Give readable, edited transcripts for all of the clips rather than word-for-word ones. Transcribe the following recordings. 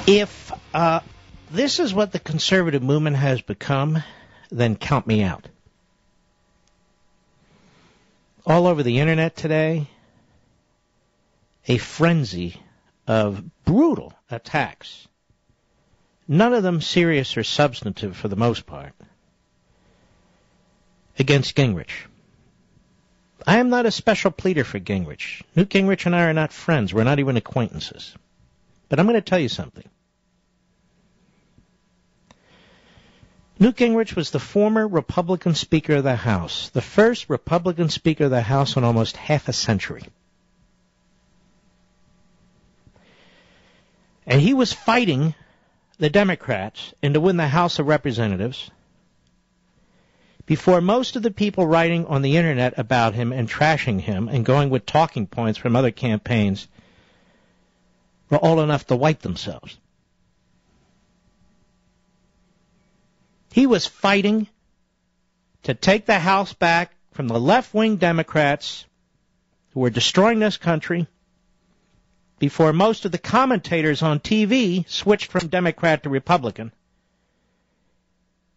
If this is what the conservative movement has become, then count me out. All over the internet today, a frenzy of brutal attacks, none of them serious or substantive for the most part, against Gingrich. I am not a special pleader for Gingrich. Newt Gingrich and I are not friends. We're not even acquaintances. But I'm going to tell you something. Newt Gingrich was the former Republican Speaker of the House, the first Republican Speaker of the House in almost half a century. And he was fighting the Democrats and to win the House of Representatives before most of the people writing on the internet about him and trashing him and going with talking points from other campaigns were old enough to wipe themselves. He was fighting to take the House back from the left-wing Democrats who were destroying this country before most of the commentators on TV switched from Democrat to Republican,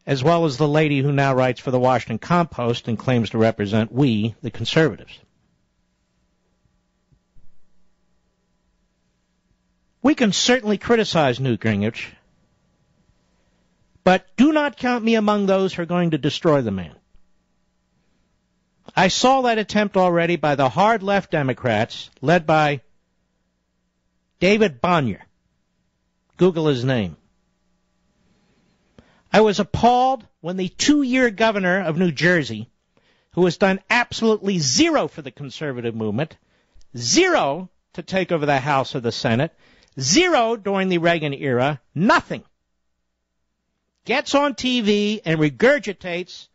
as well as the lady who now writes for the Washington Compost and claims to represent we, the conservatives. We can certainly criticize Newt Gingrich, but do not count me among those who are going to destroy the man. I saw that attempt already by the hard left Democrats, led by David Bonnier. Google his name. I was appalled when the 2-year governor of New Jersey, who has done absolutely zero for the conservative movement, zero to take over the House or the Senate, zero during the Reagan era, nothing, gets on TV and regurgitates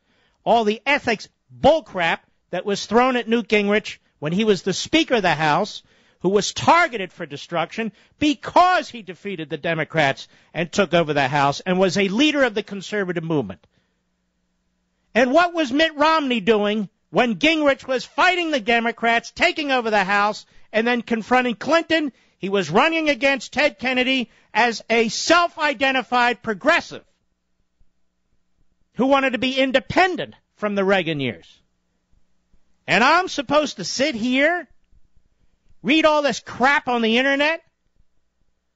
all the ethics bullcrap that was thrown at Newt Gingrich when he was the Speaker of the House, who was targeted for destruction because he defeated the Democrats and took over the House and was a leader of the conservative movement. And what was Mitt Romney doing when Gingrich was fighting the Democrats, taking over the House, and then confronting Clinton? He was running against Ted Kennedy as a self-identified progressive who wanted to be independent from the Reagan years. And I'm supposed to sit here, read all this crap on the internet,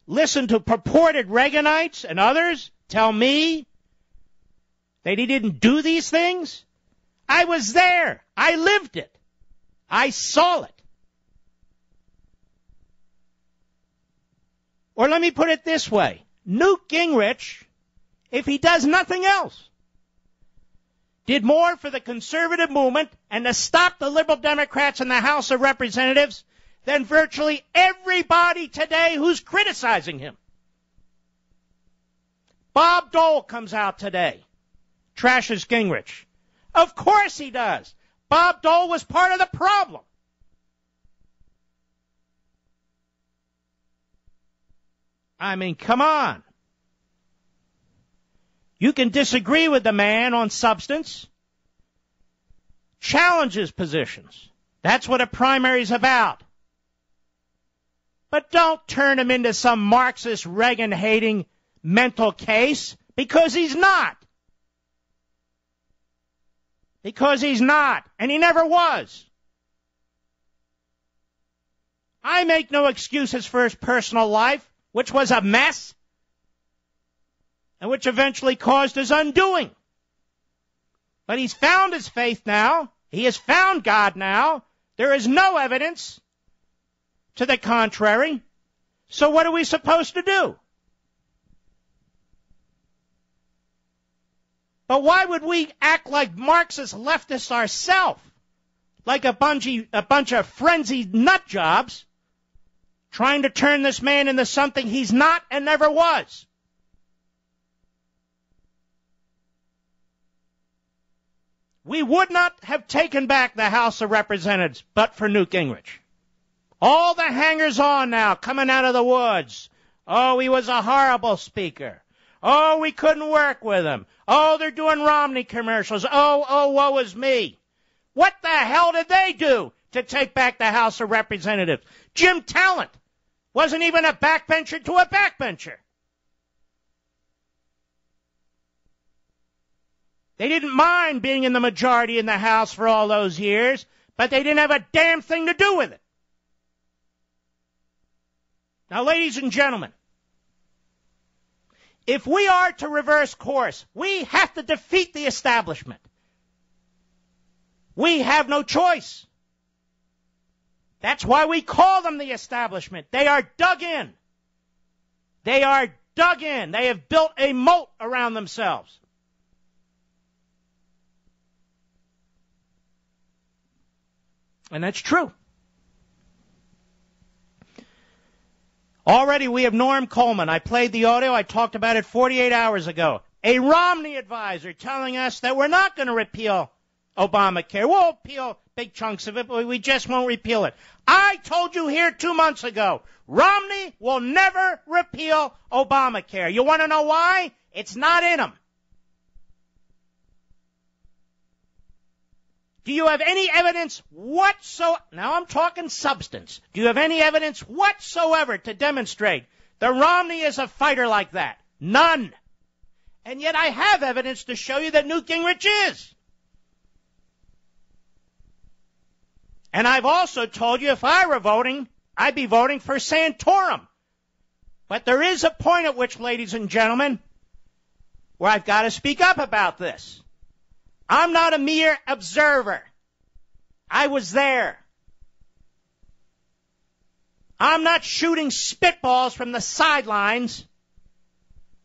listen to purported Reaganites and others tell me that he didn't do these things? I was there. I lived it. I saw it. Or let me put it this way. Newt Gingrich, if he does nothing else, did more for the conservative movement and to stop the liberal Democrats in the House of Representatives than virtually everybody today who's criticizing him. Bob Dole comes out today, trashes Gingrich. Of course he does. Bob Dole was part of the problem. I mean, come on. You can disagree with the man on substance, challenge his positions. That's what a primary is about. But don't turn him into some Marxist, Reagan-hating mental case, because he's not. Because he's not, and he never was. I make no excuses for his personal life, which was a mess, and which eventually caused his undoing. But he's found his faith now. He has found God now. There is no evidence to the contrary. So what are we supposed to do? But why would we act like Marxist leftists ourselves, like a bunch of frenzied nut jobs, trying to turn this man into something he's not and never was? We would not have taken back the House of Representatives but for Newt Gingrich. All the hangers-on now coming out of the woods. Oh, he was a horrible speaker. Oh, we couldn't work with him. Oh, they're doing Romney commercials. Oh, woe is me. What the hell did they do to take back the House of Representatives? Jim Talent wasn't even a backbencher to a backbencher. They didn't mind being in the majority in the House for all those years, but they didn't have a damn thing to do with it. Now, ladies and gentlemen, if we are to reverse course, we have to defeat the establishment. We have no choice. That's why we call them the establishment. They are dug in. They are dug in. They have built a moat around themselves. And that's true. Already we have Norm Coleman. I played the audio. I talked about it 48 hours ago. A Romney advisor telling us that we're not going to repeal Obamacare. We'll repeal big chunks of it, but we just won't repeal it. I told you here 2 months ago, Romney will never repeal Obamacare. You want to know why? It's not in him. Do you have any evidence whatsoever? Now I'm talking substance. Do you have any evidence whatsoever to demonstrate that Romney is a fighter like that? None. And yet I have evidence to show you that Newt Gingrich is. And I've also told you if I were voting, I'd be voting for Santorum. But there is a point at which, ladies and gentlemen, where I've got to speak up about this. I'm not a mere observer. I was there. I'm not shooting spitballs from the sidelines,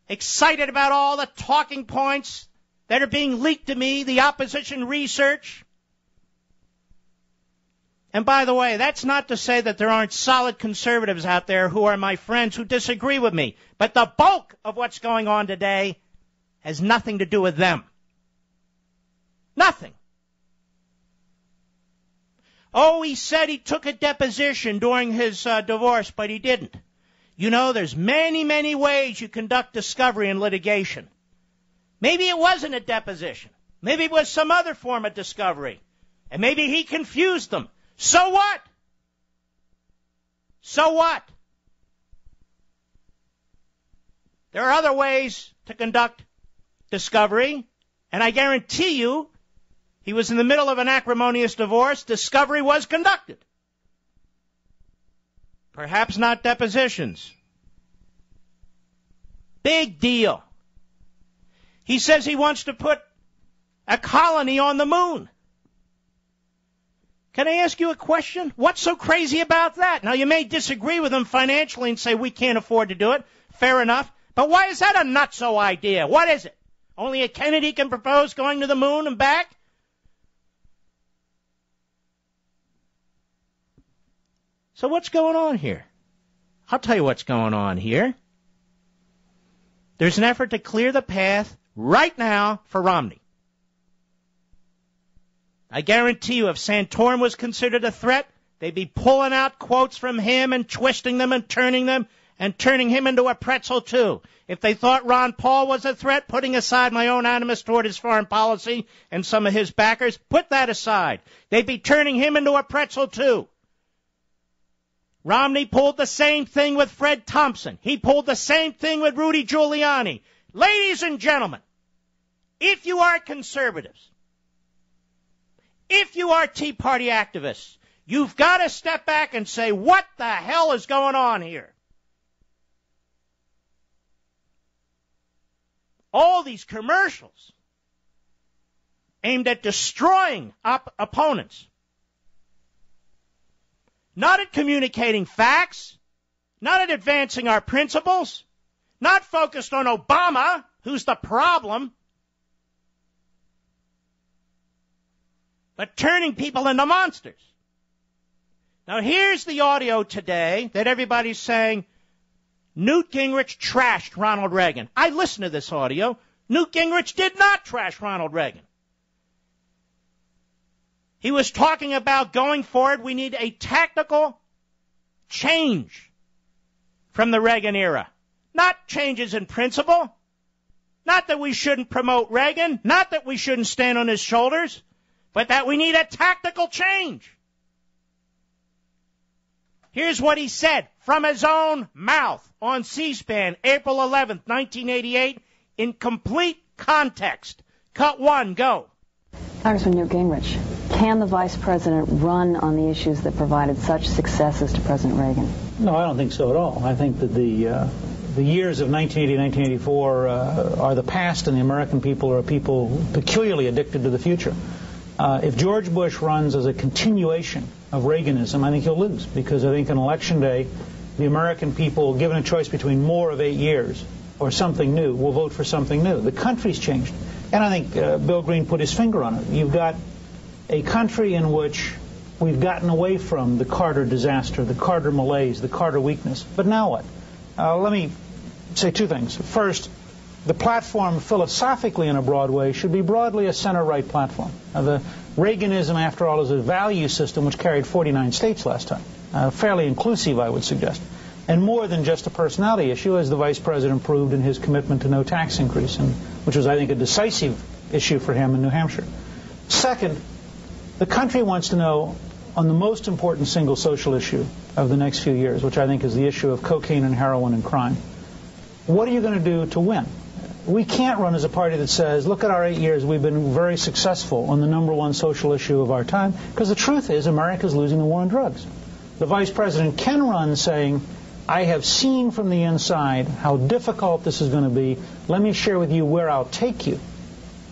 excited about all the talking points that are being leaked to me, the opposition research. And by the way, that's not to say that there aren't solid conservatives out there who are my friends who disagree with me. But the bulk of what's going on today has nothing to do with them. Nothing. Oh, he said he took a deposition during his divorce, but he didn't. You know, there's many, many ways you conduct discovery in litigation. Maybe it wasn't a deposition. Maybe it was some other form of discovery. And maybe he confused them. So what? So what? There are other ways to conduct discovery, and I guarantee you, he was in the middle of an acrimonious divorce. Discovery was conducted. Perhaps not depositions. Big deal. He says he wants to put a colony on the moon. Can I ask you a question? What's so crazy about that? Now, you may disagree with him financially and say we can't afford to do it. Fair enough. But why is that a nutso idea? What is it? Only a Kennedy can propose going to the moon and back? So what's going on here? I'll tell you what's going on here. There's an effort to clear the path right now for Romney. I guarantee you if Santorum was considered a threat, they'd be pulling out quotes from him and twisting them and turning him into a pretzel too. If they thought Ron Paul was a threat, putting aside my own animus toward his foreign policy and some of his backers, put that aside. They'd be turning him into a pretzel too. Romney pulled the same thing with Fred Thompson. He pulled the same thing with Rudy Giuliani. Ladies and gentlemen, if you are conservatives, if you are Tea Party activists, you've got to step back and say, what the hell is going on here? All these commercials aimed at destroying opponents. Not at communicating facts, not at advancing our principles, not focused on Obama, who's the problem, but turning people into monsters. Now here's the audio today that everybody's saying, Newt Gingrich trashed Ronald Reagan. I listened to this audio. Newt Gingrich did not trash Ronald Reagan. He was talking about going forward, we need a tactical change from the Reagan era. Not changes in principle. Not that we shouldn't promote Reagan. Not that we shouldn't stand on his shoulders. But that we need a tactical change. Here's what he said from his own mouth on C-SPAN, April 11th, 1988, in complete context. Cut one, go. Congressman Newt Gingrich, can the vice president run on the issues that provided such successes to President Reagan? No, I don't think so at all. I think that the years of 1980, 1984 are the past, and the American people are people peculiarly addicted to the future. If George Bush runs as a continuation of Reaganism, I think he'll lose, because I think on Election Day, the American people, given a choice between more of 8 years or something new, will vote for something new. The country's changed. And I think Bill Green put his finger on it. You've got a country in which we've gotten away from the Carter disaster, the Carter malaise, the Carter weakness. But now what? Let me say two things. First, the platform philosophically in a broad way should be broadly a center-right platform. The Reaganism, after all, is a value system which carried 49 states last time. Fairly inclusive, I would suggest. And more than just a personality issue, as the Vice President proved in his commitment to no tax increase, which was, I think, a decisive issue for him in New Hampshire. Second, the country wants to know on the most important single social issue of the next few years, which I think is the issue of cocaine and heroin and crime. What are you going to do to win? We can't run as a party that says, look at our 8 years, we've been very successful on the number one social issue of our time, because the truth is America's losing the war on drugs. The Vice President can run saying, I have seen from the inside how difficult this is going to be. Let me share with you where I'll take you.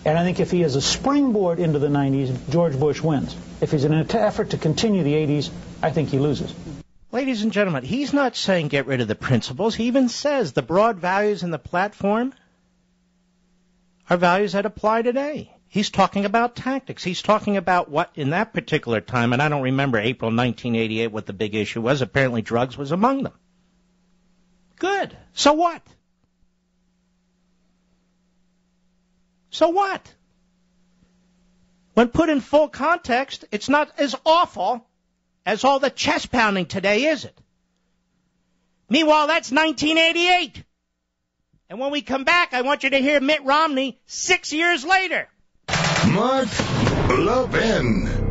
And I think if he has a springboard into the 90s, George Bush wins. If he's in an effort to continue the 80s, I think he loses. Ladies and gentlemen, he's not saying get rid of the principles. He even says the broad values in the platform are values that apply today. He's talking about tactics. He's talking about what in that particular time, and I don't remember April 1988 what the big issue was. Apparently drugs was among them. Good. So what? So what? When put in full context, it's not as awful as all the chest pounding today, is it? Meanwhile, that's 1988. And when we come back, I want you to hear Mitt Romney 6 years later. Mark Levin.